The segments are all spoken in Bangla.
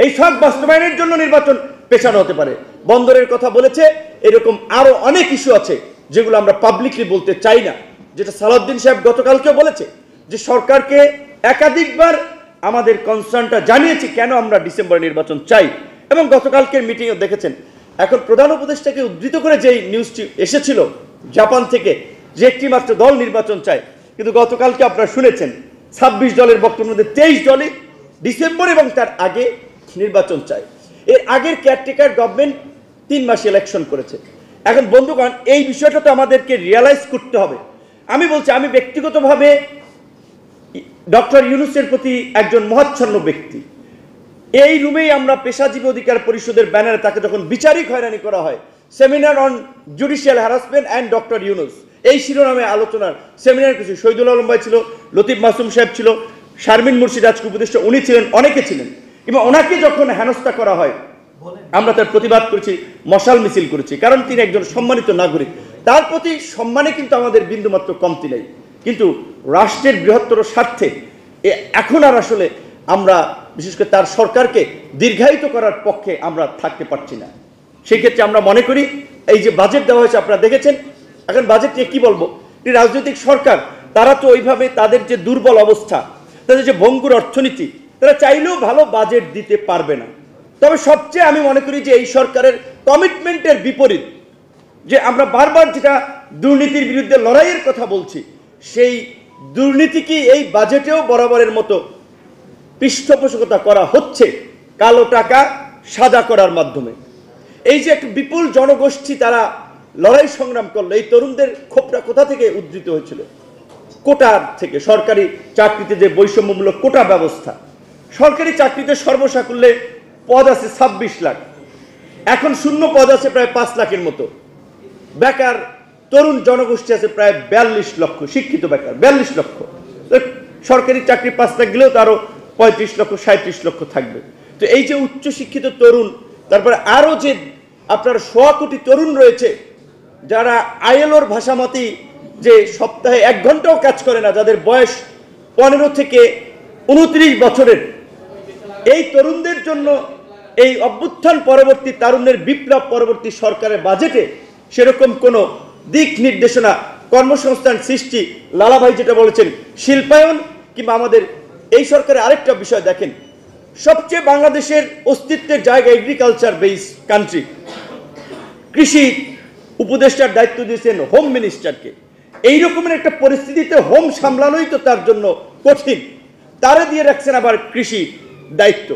এই শখ বাস্তবায়নের জন্য নির্বাচন পেছানো হতে পারে। বন্দরের কথা বলেছে, এরকম আরো অনেক ইস্যু আছে যেগুলো আমরা পাবলিকলি বলতে চাই না, যেটা সালাউদ্দিন সাহেব গতকালকেও বলেছে যে সরকারকে একাধিকবার আমাদের কনসার্নটা জানিয়েছি কেন আমরা ডিসেম্বর নির্বাচন চাই। এবং গতকালকের মিটিংও দেখেছেন, এখন প্রধান উপদেষ্টাকে উদ্ধৃত করে যেই নিউজটি এসেছিল জাপান থেকে যে একটি মাত্র দল নির্বাচন চায়, কিন্তু গতকালকে আপনারা শুনেছেন 26 দলের বক্তব্যের মধ্যে 23 দলই ডিসেম্বর এবং তার আগে নির্বাচন চায়। এর আগের কেয়ারটেকার গভর্নমেন্ট 3 মাস ইলেকশন করেছে। এখন বন্ধুগণ, এই বিষয়টা তো আমাদেরকে রিয়ালাইজ করতে হবে। আমি বলছি, আমি ব্যক্তিগতভাবে ডক্টর ইউনূসের প্রতি একজন মহাচ্ছন্ন ব্যক্তি। এই রুমেই আমরা পেশাজীবী অধিকার পরিষদের ব্যানারে তাকে যখন বিচারিক হয়রানি করা হয়, seminar on judicial harassment and doctor Yunus, এই শিরোনামে আলোচনার সেমিনার কিছু শহীদুল আলম ভাই ছিল, লতিফ মাসুম সাহেব ছিল, শারমিন মুর্শিদ আজকে উপদেষ্টা উনি ছিলেন, অনেকে ছিলেন। কিংবা ওনাকে যখন হেনস্থা করা হয় আমরা তার প্রতিবাদ করেছি, মশাল মিছিল করেছি, কারণ তিনি একজন সম্মানিত নাগরিক। তার প্রতি সম্মানে কিন্তু আমাদের বিন্দুমাত্র কমতি নেই, কিন্তু রাষ্ট্রের বৃহত্তর স্বার্থে এখন আর আসলে আমরা বিশেষ করে তার সরকারকে দীর্ঘায়িত করার পক্ষে আমরা থাকতে পারছি না। সেই ক্ষেত্রে আমরা মনে করি এই যে বাজেট দেওয়া হয়েছে আপনারা দেখেছেন, এখন বাজেট নিয়ে কি বলবো, রাজনৈতিক সরকার তারা তো ওইভাবে তাদের যে দুর্বল অবস্থা, তাদের যে ভঙ্গুর অর্থনীতি, তারা চাইলেও ভালো বাজেট দিতে পারবে না। তবে সবচেয়ে আমি মনে করি যে এই সরকারের কমিটমেন্টের বিপরীত, যে আমরা বারবার যেটা দুর্নীতির বিরুদ্ধে লড়াইয়ের কথা বলছি, সেই দুর্নীতি কি এই বাজেটেও বরাবরের মতো পৃষ্ঠপোষকতা করা হচ্ছে কালো টাকা সাদা করার মাধ্যমে। এই যে একটা বিপুল জনগোষ্ঠী তারা লড়াই সংগ্রাম করলো, এই তরুণদের ক্ষোভটা কোথা থেকে উদ্ধৃত হয়েছিল? কোটার থেকে। সরকারি চাকরিতে যে বৈষম্যমূলক কোটা ব্যবস্থা, সরকারি চাকরিতে সর্বসাকুল্যে পদ আছে 26 লাখ, এখন শূন্য পদ আছে প্রায় 5 লাখের মতো, বেকার তরুণ জনগোষ্ঠী আছে প্রায় 42 লক্ষ, শিক্ষিত বেকার 42 লক্ষ। সরকারি চাকরি 5 লাখ গেলেও তারও 35 লক্ষ 37 লক্ষ থাকবে। তো এই যে উচ্চ শিক্ষিত তরুণ, তারপরে আরো যে আপনার 100 কোটি তরুণ রয়েছে যারা আইএলওর ভাষামতি যে সপ্তাহে 1 ঘন্টাও কাজ করে না, যাদের বয়স 15 থেকে 29 বছরের, এই তরুণদের জন্য এই অভ্যুত্থান পরবর্তী তারুণ্যের বিপ্লব পরবর্তী সরকারের বাজেটে সেরকম কোনো দিক নির্দেশনা, কর্মসংস্থান সৃষ্টি, লালাভাই যেটা বলেছেন শিল্পায়ন, কিংবা আমাদের এই সরকারের আরেকটা বিষয় দেখেন, সবচেয়ে বাংলাদেশের অস্তিত্বের জায়গা এগ্রিকালচার বেস কান্ট্রি, কৃষি উপদেষ্টার দায়িত্ব দিয়েছেন হোম মিনিস্টারকে। এই রকমের একটা পরিস্থিতিতে হোম সামলানোই তো তার জন্য কঠিন, তারে দিয়ে রাখছেন আবার কৃষি দায়িত্ব।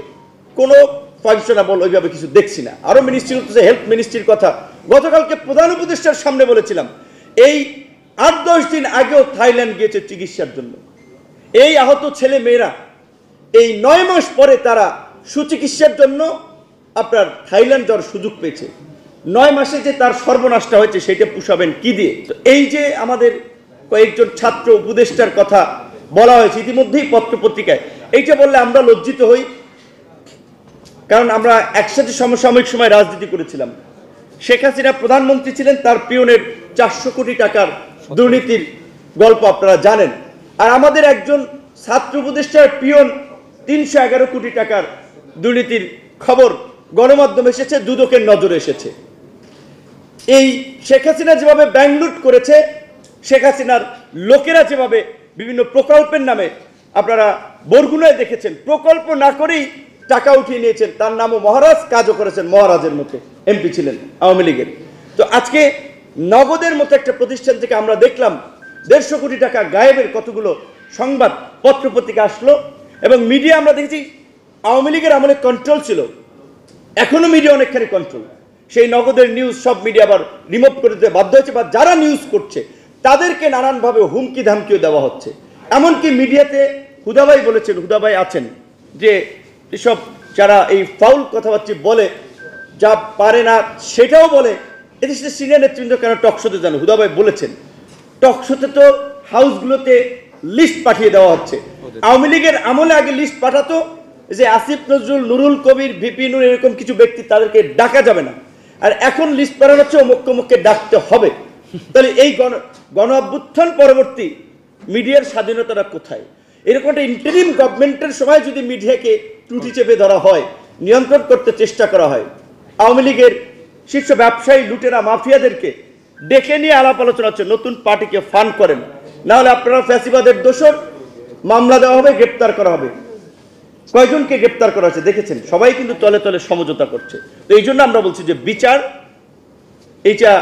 কোনো ফাংশনাবল ওইভাবে কিছু দেখছি না। আরো মিনিস্ট্রি হচ্ছে হেলথ মিনিস্ট্রির কথা গতকালকে প্রধান উপদেষ্টার সামনে বলেছিলাম, এই 8-10 দিন আগেও থাইল্যান্ড গিয়েছে চিকিৎসার জন্য। এই আহত ছেলে মেয়েরা এই 9 মাস পরে তারা সুচিকিৎসার জন্য আপনার থাইল্যান্ড যাওয়ার সুযোগ পেয়েছে। 9 মাসে যে তার সর্বনাশটা হয়েছে সেটা পুষাবেন কি দিয়ে? তো এই যে আমাদের কয়েকজন ছাত্র উপদেষ্টার কথা বলা হয়েছে ইতিমধ্যেই পত্রপত্রিকায়, এইটা বললে আমরা লজ্জিত হই, কারণ আমরা একসাথে সমসাময়িক সময় রাজনীতি করেছিলাম। শেখ হাসিনা প্রধানমন্ত্রী ছিলেন, তার পিয়নের 400 কোটি টাকার দুর্নীতির গল্প আপনারা জানেন। আর আমাদের একজন ছাত্র উপদেষ্টার পিয়ন 311 কোটি টাকার দুর্নীতির খবর গণমাধ্যমে এসেছে, দুদকের নজরে এসেছে। এই শেখ হাসিনা যেভাবে ব্যাংক লুট করেছে, শেখ হাসিনার লোকেরা যেভাবে বিভিন্ন প্রকল্পের নামে আপনারা বরগুনায় দেখেছেন, প্রকল্প না করেই টাকা উঠিয়ে নিয়েছেন, তার নামও মহারাজ, কাজও করেছেন মহারাজের মতো, এমপি ছিলেন আওয়ামী লীগের। তো আজকে নগদের মতো একটা প্রতিষ্ঠান থেকে আমরা দেখলাম 150 কোটি টাকা গায়েবের কতগুলো সংবাদ পত্রপত্রিকা আসলো, এবং মিডিয়া আমরা দেখেছি আওয়ামী লীগের আমলে কন্ট্রোল ছিল, এখনো মিডিয়া অনেকখানি কন্ট্রোল। সেই নগদের নিউজ সব মিডিয়া আবার রিমুভ করে দিতে বাধ্য হয়েছে, বা যারা নিউজ করছে তাদেরকে নানানভাবে হুমকি ধামকিও দেওয়া হচ্ছে। এমনকি মিডিয়াতে হুদাভাই বলেছেন, হুদাভাই আছেন, যে এসব যারা এই ফাউল কথাবার্তা বলে, যা পারে না সেটাও বলে, এদেশের সিনিয়র নেতৃবৃন্দ কেন টকশোতে জানো? হুদাভাই বলেছেন টকশোতে তো হাউসগুলোতে লিস্ট পাঠিয়ে দেওয়া হচ্ছে। আওয়ামী লীগের আমলে আগে লিস্ট পাঠাতো যে আসিফ নজরুল, নুরুল কবির, ভিপি নুর, এরকম কিছু ব্যক্তি, তাদেরকে ডাকা যাবে না। আর এখন লিস্ট পাঠানো হচ্ছে অমুককে ডাকতে হবে। তাহলে এই গণ অভ্যুত্থান পরবর্তী মিডিয়ার স্বাধীনতাটা কোথায়? এরকম একটা ইন্টারিম গভর্নমেন্টের সময় যদি মিডিয়াকে টুটি চেপে ধরা হয়, নিয়ন্ত্রণ করতে চেষ্টা করা হয়। আওয়ামী লীগের শীর্ষ ব্যবসায়ী লুটেরা মাফিয়াদেরকে ডেকে নিয়ে আলাপ আলোচনা হচ্ছে, নতুন পার্টিকে ফান্ড করেন, না হলে আপনারা ফ্যাসিবাদের দোষর, মামলা দেওয়া হবে, গ্রেপ্তার করা হবে। কয়জনকে গ্রেপ্তার করা হয়েছে দেখেছেন, সবাই কিন্তু তলে তলে সমঝোতা করছে। তো এই জন্য আমরা বলছি যে বিচার এইটা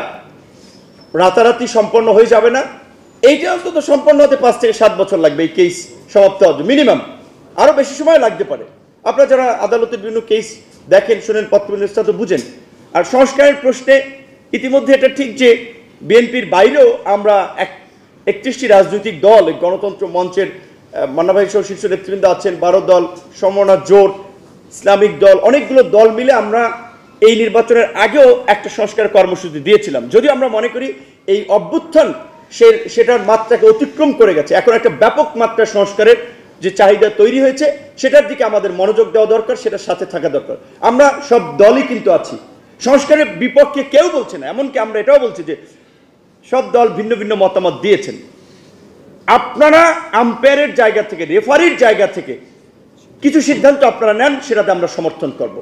রাতারাতি সম্পন্ন হয়ে যাবে না, এইটা অন্তত সম্পন্ন হতে 5 থেকে 7 বছর লাগবে এই কেস সমাপ্ত হওয়ার জন্য, মিনিমাম আরো বেশি সময় লাগতে পারে। আপনারা যারা আদালতের বিভিন্ন কেস দেখেন, শুনেন, পত্রবিন্যাসটা তো বুঝেন। আর সংস্কারের প্রশ্নে ইতিমধ্যে এটা ঠিক যে বিএনপির বাইরেও আমরা 31টি রাজনৈতিক দল, গণতন্ত্র মঞ্চের মান্না ভাই সহ শীর্ষ নেতৃবৃন্দ আছেন, 12 দল, সমমনা জোট, ইসলামিক দল, অনেকগুলো দল মিলে আমরা এই নির্বাচনের আগেও একটা সংস্কার কর্মসূচি দিয়েছিলাম। যদিও আমরা মনে করি এই অভ্যুত্থান সেটার মাত্রাকে অতিক্রম করে গেছে, এখন একটা ব্যাপক মাত্রার সংস্কারের যে চাহিদা তৈরি হয়েছে সেটার দিকে আমাদের মনোযোগ দেওয়া দরকার, সেটার সাথে থাকা দরকার। আমরা সব দলই কিন্তু আছি, সংস্কারের বিপক্ষে কেউ বলছে না, এমনকি আমরা এটাও বলছি যে সব দল ভিন্ন ভিন্ন মতামত দিয়েছেন। আপনারা আম্পায়ারের জায়গা থেকে, রেফারির জায়গা থেকে কিছু সিদ্ধান্ত আপনারা নেন, সেটাতে আমরা সমর্থন করব।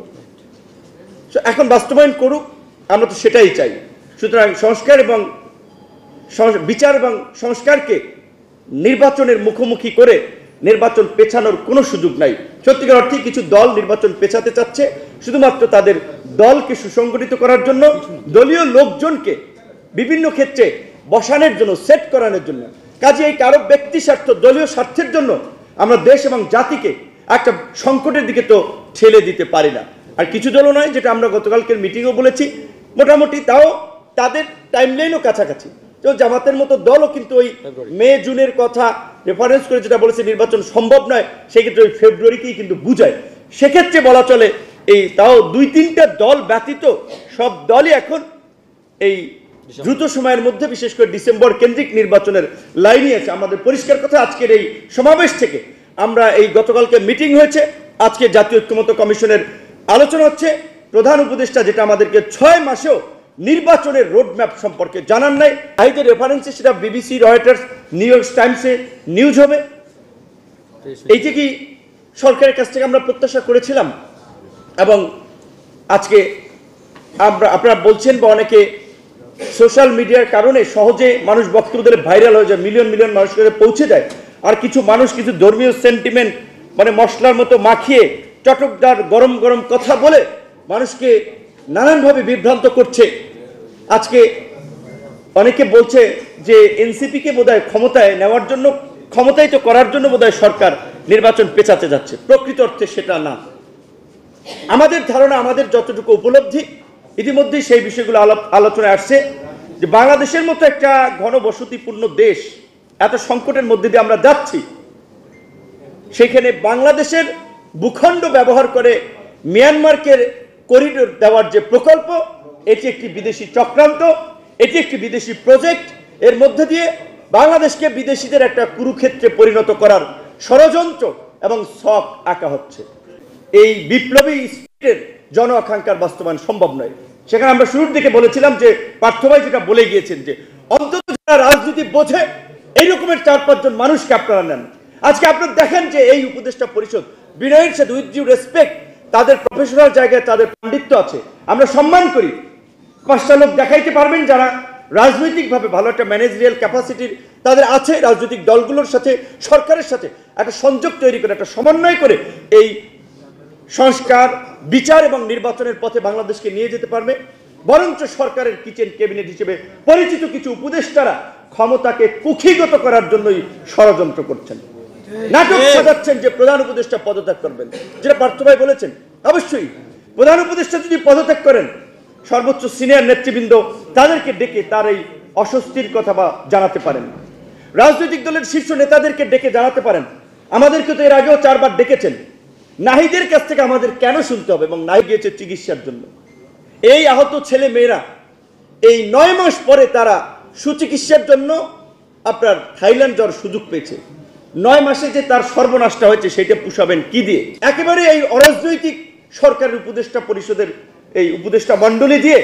এখন বাস্তবায়ন করুক, আমরা তো সেটাই চাই। সুতরাং সংস্কার এবং বিচার এবং সংস্কারকে নির্বাচনের মুখোমুখি করে নির্বাচন পেছানোর কোনো সুযোগ নাই। সত্যিকার অর্থে কিছু দল নির্বাচন পেছাতে চাচ্ছে শুধুমাত্র তাদের দলকে সুসংগঠিত করার জন্য, দলীয় লোকজনকে বিভিন্ন ক্ষেত্রে বসানোর জন্য, সেট করানোর জন্য। কাজে এই কারো ব্যক্তি স্বার্থ, দলীয় স্বার্থের জন্য আমরা দেশ এবং জাতিকে একটা সংকটের দিকে তো ঠেলে দিতে পারি না। আর কিছু দলও নয়, যেটা আমরা গতকালকের মিটিংও বলেছি, মোটামুটি তাও তাদের টাইমলাইনও কাছাকাছি। তো জামাতের মতো দলও কিন্তু ওই মে জুনের কথা রেফারেন্স করে যেটা বলেছে নির্বাচন সম্ভব নয়, সেক্ষেত্রে ওই ফেব্রুয়ারিকেই কিন্তু বুঝায়। সেক্ষেত্রে বলা চলে এই তাও 2-3টা দল ব্যতীত সব দলই এখন এই দ্রুত সময়ের মধ্যে, বিশেষ করে ডিসেম্বর কেন্দ্রিক নির্বাচনের লাইনই আছে। আমাদের পরিষ্কার কথা, আজকের এই সমাবেশ থেকে আমরা, এই গতকালকে মিটিং হয়েছে, আজকে জাতীয় ঐক্যমত্য কমিশনের আলোচনা হচ্ছে, প্রধান উপদেষ্টা যেটা আমাদেরকে 6 মাসেও নির্বাচনের রোডম্যাপ সম্পর্কে জানান নাই। আইদের রেফারেন্সে সেটা বিবিসি, রয়টার্স, নিউ ইয়র্ক টাইমসে নিউজ হবে। এইটা কি সরকারের কাছ থেকে আমরা প্রত্যাশা করেছিলাম? এবং আজকে আপনারা বলছেন, বা অনেকে সোশ্যাল মিডিয়ার কারণে সহজে মানুষ বক্তব্য দিলে ভাইরাল হয়ে যায়, মিলিয়ন মিলিয়ন মানুষের কাছে পৌঁছে যায়। আর কিছু মানুষ কিছু ধর্মীয় সেন্টিমেন্ট মানে মশলার মতো মাখিয়ে চটকদার গরম গরম কথা বলে মানুষকে নানানভাবে বিভ্রান্ত করছে। আজকে অনেকে বলছে যে এনসিপিকে বোধহয় ক্ষমতায় নেওয়ার জন্য, ক্ষমতায়িত করার জন্য বোধহয় সরকার নির্বাচন পেছাতে যাচ্ছে। প্রকৃত অর্থে সেটা না। আমাদের ধারণা, আমাদের যতটুকু উপলব্ধি, ইতিমধ্যেই সেই বিষয়গুলো আলোচনায় আসছে যে বাংলাদেশের মতো একটা ঘনবসতিপূর্ণ দেশ, এত সংকটের মধ্যে দিয়ে আমরা যাচ্ছি, সেখানে বাংলাদেশের ভূখণ্ড ব্যবহার করে মিয়ানমারকে করিডোর দেওয়ার যে প্রকল্প, এটি একটি বিদেশি চক্রান্ত, এটি একটি বিদেশি প্রজেক্ট। এর মধ্যে দিয়ে বাংলাদেশকে বিদেশিদের একটা কুরুক্ষেত্রে পরিণত করার ষড়যন্ত্র এবং ছক আঁকা হচ্ছে। এই বিপ্লবী স্পিরিটের জন আকাঙ্ক্ষার বাস্তবায়ন সম্ভব নয়। সেখানে আমরা শুরুর দিকে বলেছিলাম যে পার্থ ভাই যেটা বলে গিয়েছেন যে অন্তত যারা রাজনীতি বোঝে এই রকমের 4-5 জন মানুষকে আপনারা নেন। আজকে আপনারা দেখেন যে এই উপদেষ্টা পরিষদ, বিনয়ের সাথে, উইথ ডিউ রেসপেক্ট, তাদের প্রফেশনাল জায়গায় তাদের পাণ্ডিত্য আছে, আমরা সম্মান করি। 5টা লোক দেখাইতে পারবেন যারা রাজনৈতিকভাবে ভালো একটা ম্যানেজারিয়াল ক্যাপাসিটির তাদের আছে, রাজনৈতিক দলগুলোর সাথে, সরকারের সাথে একটা সংযোগ তৈরি করে, একটা সমন্বয় করে এই সংস্কার, বিচার এবং নির্বাচনের পথে বাংলাদেশকে নিয়ে যেতে পারবে। বরঞ্চ সরকারের কিচেন ক্যাবিনেট হিসেবে পরিচিত কিছু উপদেষ্টারা ক্ষমতাকে কুক্ষিগত করার জন্যই ষড়যন্ত্র করছেন, নাটক সাজাচ্ছেন যে প্রধান উপদেষ্টা পদত্যাগ করবেন, যেটা পার্থ ভাই বলেছেন। অবশ্যই প্রধান উপদেষ্টা যদি পদত্যাগ করেন, সর্বোচ্চ সিনিয়র নেতৃবৃন্দ তাদেরকে ডেকে তার এই অস্বস্তির কথা বা জানাতে পারেন, রাজনৈতিক দলের শীর্ষ নেতাদেরকে ডেকে জানাতে পারেন। আমাদেরকে তো এর আগেও 4 বার ডেকেছেন। নাহিদের কাছ থেকে আমাদের কেন শুনতে হবে? এবং নাহি গিয়েছে চিকিৎসার জন্য। এই আহত ছেলে মেয়েরা এই 9 মাস পরে তারা সুচিকিৎসার জন্য আপনার থাইল্যান্ড যাওয়ার সুযোগ পেয়েছে। 9 মাসে যে তার সর্বনাশটা হয়েছে সেটা পুষাবেন কি দিয়ে? একেবারে এই অরাজনৈতিক সরকারের উপদেষ্টা পরিষদের এই উপদেষ্টা মণ্ডলী দিয়ে